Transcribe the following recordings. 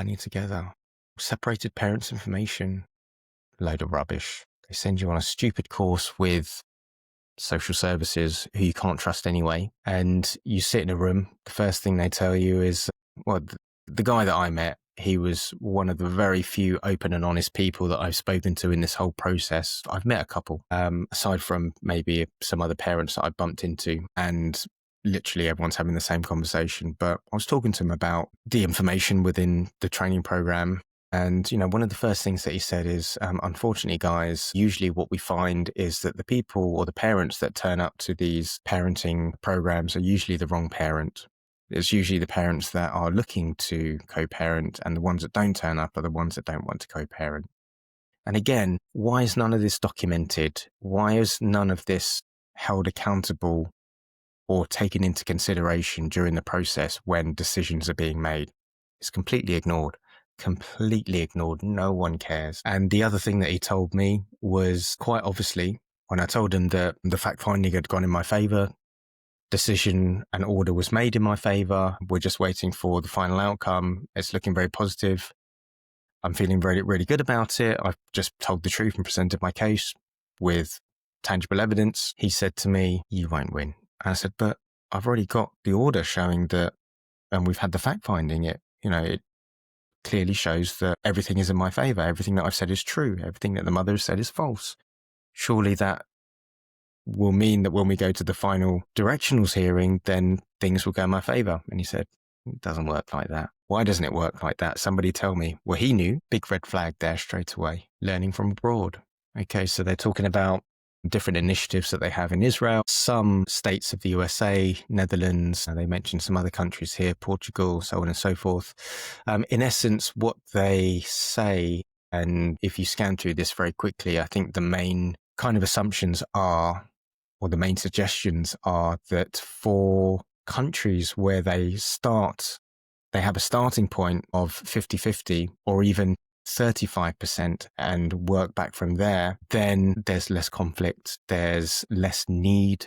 banding together. Separated parents' information, load of rubbish. They send you on a stupid course with social services who you can't trust anyway. And you sit in a room. The first thing they tell you is, well, the guy that I met, he was one of the very few open and honest people that I've spoken to in this whole process. I've met a couple, aside from maybe some other parents that I bumped into, and literally everyone's having the same conversation. But I was talking to him about the information within the training program. And, one of the first things that he said is, unfortunately, guys, usually what we find is that the people or the parents that turn up to these parenting programs are usually the wrong parent. It's usually the parents that are looking to co-parent, and the ones that don't turn up are the ones that don't want to co-parent. And again, why is none of this documented? Why is none of this held accountable or taken into consideration during the process when decisions are being made? It's completely ignored. No one cares. And the other thing that he told me was, quite obviously, when I told him that the fact finding had gone in my favor, decision and order was made in my favor, we're just waiting for the final outcome, it's looking very positive, I'm feeling really, really good about it, I've just told the truth and presented my case with tangible evidence, he said to me, you won't win. And I said, but I've already got the order showing that, and we've had the fact finding, it clearly shows that everything is in my favor. Everything that I've said is true. Everything that the mother has said is false. Surely that will mean that when we go to the final directionals hearing, then things will go in my favor. And he said, it doesn't work like that. Why doesn't it work like that? Somebody tell me. Well, he knew. Big red flag there straight away. Learning from abroad. Okay, so they're talking about different initiatives that they have in Israel, some states of the USA, Netherlands, and they mentioned some other countries here, Portugal, so on and so forth. In essence, what they say, and if you scan through this very quickly, I think the main kind of assumptions are, or the main suggestions are, that for countries where they have a starting point of 50-50 or even 35% and work back from there, then there's less conflict, there's less need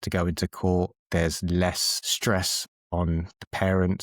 to go into court, there's less stress on the parents